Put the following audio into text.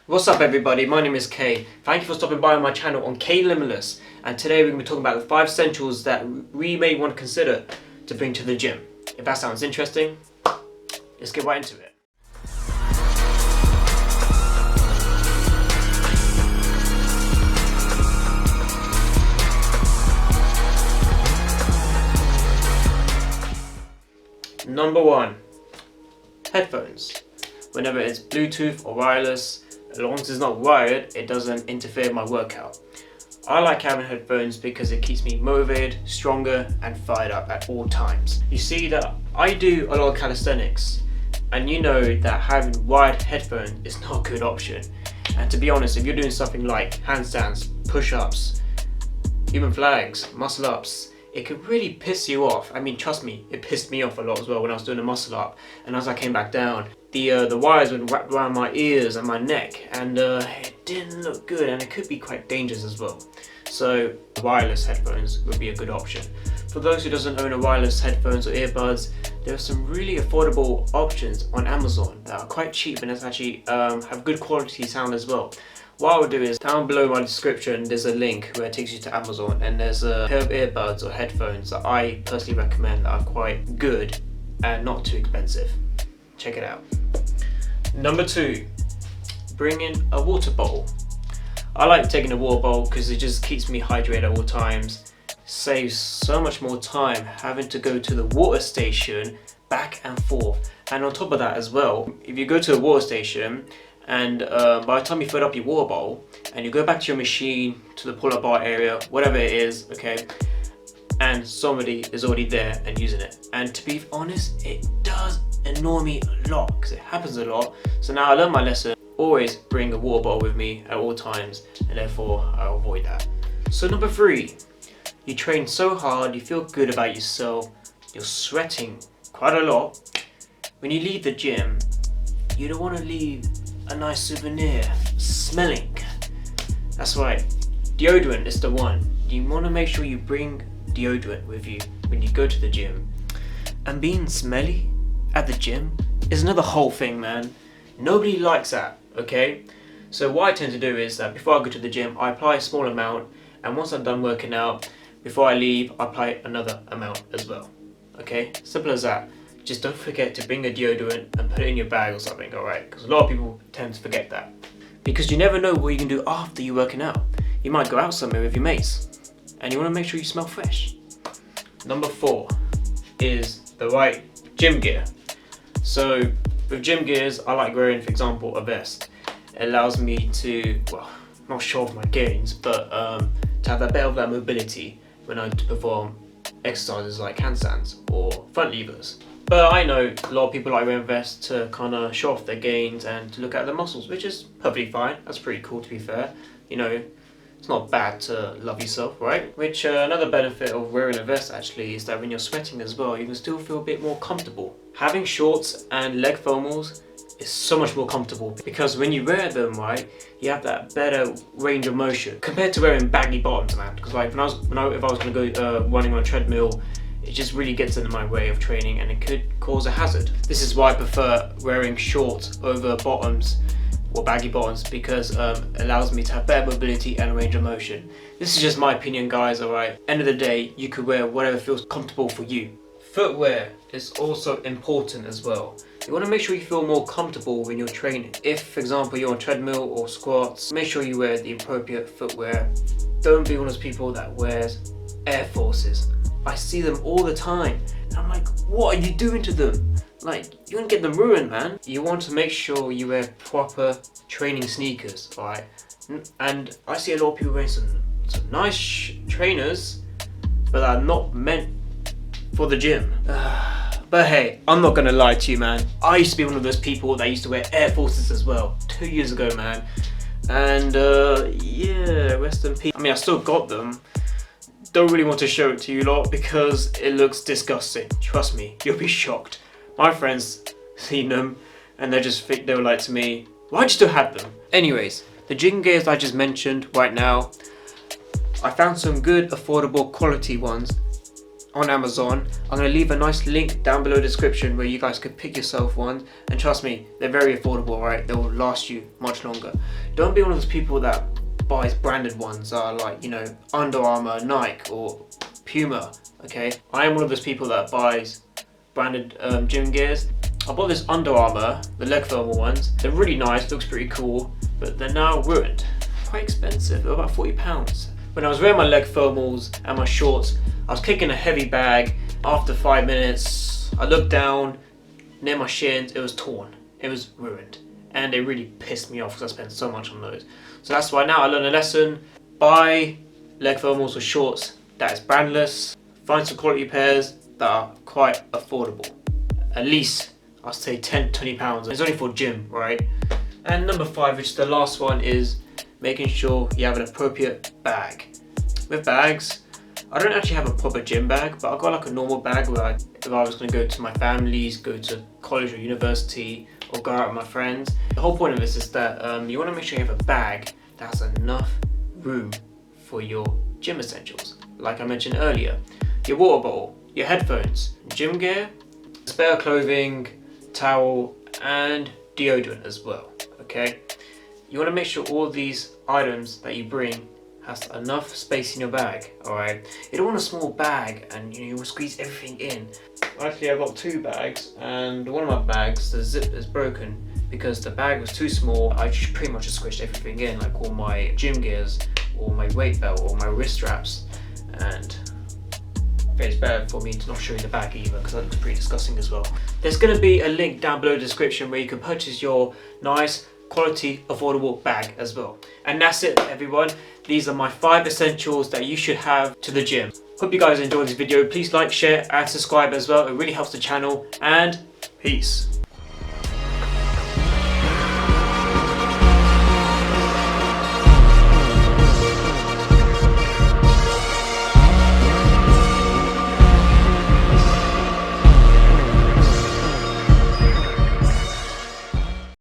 What's up everybody, my name is Kay. Thank you for stopping by on my channel on Kay Limitless, and today we're going to be talking about the 5 essentials that we may want to consider to bring to the gym. If that sounds interesting, let's get right into it. Number 1. Headphones. Whenever it's Bluetooth or wireless, as long as it's not wired, it doesn't interfere with my workout. I like having headphones because it keeps me motivated, stronger and fired up at all times. You see that I do a lot of calisthenics, and you know that having wired headphones is not a good option. And to be honest, if you're doing something like handstands, push-ups, human flags, muscle ups, it could really piss you off. I mean, trust me, it pissed me off a lot as well when I was doing a muscle up, and as I came back down, the wires would wrap around my ears and my neck, and it didn't look good, and it could be quite dangerous as well. So wireless headphones would be a good option. For those who doesn't own a wireless headphones or earbuds, there are some really affordable options on Amazon that are quite cheap and actually have good quality sound as well. What I'll do is, down below my description there's a link where it takes you to Amazon, and there's a pair of earbuds or headphones that I personally recommend that are quite good and not too expensive. Check it out. Number 2, bring in a water bottle. I like taking a water bottle because it just keeps me hydrated at all times. Saves so much more time having to go to the water station back and forth. And on top of that as well, if you go to a water station and by the time you fill up your water bottle and you go back to your machine, to the pull-up bar area, whatever it is, okay, and somebody is already there and using it. And to be honest, it does annoy me a lot because it happens a lot. So now I learned my lesson. Always bring a water bottle with me at all times, and therefore I'll avoid that. So number 3, you train so hard, you feel good about yourself, you're sweating quite a lot. When you leave the gym, you don't want to leave a nice souvenir smelling. That's right, deodorant is the one. You want to make sure you bring deodorant with you when you go to the gym. And being smelly at the gym is another whole thing, man. Nobody likes that, okay? So what I tend to do is that before I go to the gym, I apply a small amount, and once I'm done working out, before I leave, I apply another amount as well. Okay? Simple as that. Just don't forget to bring a deodorant and put it in your bag or something, alright? Because a lot of people tend to forget that. Because you never know what you can do after you're working out. You might go out somewhere with your mates, and you want to make sure you smell fresh. Number 4 is the right gym gear. So with gym gears, I like wearing, for example, a vest. It allows me to, well, not show off my gains, but to have a bit of that mobility when I perform exercises like handstands or front levers. But I know a lot of people like wearing vests to kind of show off their gains and to look at their muscles, which is perfectly fine. That's pretty cool, to be fair. You know, it's not bad to love yourself, right? Which another benefit of wearing a vest actually is that when you're sweating as well, you can still feel a bit more comfortable. Having shorts and leg thermals is so much more comfortable because when you wear them, right, you have that better range of motion compared to wearing baggy bottoms, man. Because like if I was going to go running on a treadmill, it just really gets in my way of training and it could cause a hazard. This is why I prefer wearing shorts over bottoms or baggy bottoms, because it allows me to have better mobility and range of motion. This is just my opinion, guys, alright? End of the day, you could wear whatever feels comfortable for you. Footwear is also important as well. You want to make sure you feel more comfortable when you're training. If, for example, you're on treadmill or squats, make sure you wear the appropriate footwear. Don't be one of those people that wears Air Forces. I see them all the time, and I'm like, what are you doing to them? Like, you're gonna get them ruined, man. You want to make sure you wear proper training sneakers, alright? And I see a lot of people wearing some nice trainers, but are not meant for the gym. But hey, I'm not gonna lie to you, man. I used to be one of those people that used to wear Air Forces as well, 2 years ago, man. And yeah, rest in peace. I mean, I still got them. Don't really want to show it to you lot because it looks disgusting. Trust me, you'll be shocked. My friends seen them and they were like to me, why'd you still have them? Anyways, the gym gears I just mentioned right now, I found some good affordable quality ones on Amazon. I'm going to leave a nice link down below the description where you guys could pick yourself one, and trust me, they're very affordable, right? They will last you much longer. Don't be one of those people that buys branded ones, like, you know, Under Armour, Nike or Puma, okay? I am one of those people that buys branded gym gears. I bought this Under Armour, the leg thermal ones. They're really nice, looks pretty cool, but they're now ruined. Quite expensive, they're about £40. When I was wearing my leg thermals and my shorts, I was kicking a heavy bag. After 5 minutes, I looked down near my shins, it was torn. It was ruined. And it really pissed me off because I spent so much on those. So that's why now I learned a lesson. Buy leg thermals or shorts that is brandless. Find some quality pairs that are quite affordable. At least, I'll say £10-20. It's only for gym, right? And number 5, which is the last one, is making sure you have an appropriate bag. With bags, I don't actually have a proper gym bag, but I've got like a normal bag where if I was going to go to my family's, go to college or university, or go out with my friends. The whole point of this is that you want to make sure you have a bag that has enough room for your gym essentials. Like I mentioned earlier, your water bottle, your headphones, gym gear, spare clothing, towel, and deodorant as well, okay? You want to make sure all these items that you bring has enough space in your bag, alright? You don't want a small bag and you want to squeeze everything in. Actually, I've got 2 bags, and one of my bags, the zip is broken because the bag was too small. I just pretty much just squished everything in, like all my gym gears, or my weight belt, or my wrist straps, and it's better for me to not show you the bag either because that looks pretty disgusting as well. There's going to be a link down below the description where you can purchase your nice, quality, affordable bag as well. And that's it, everyone. These are my 5 essentials that you should have to the gym. Hope you guys enjoyed this video. Please like, share, and subscribe as well. It really helps the channel. And peace.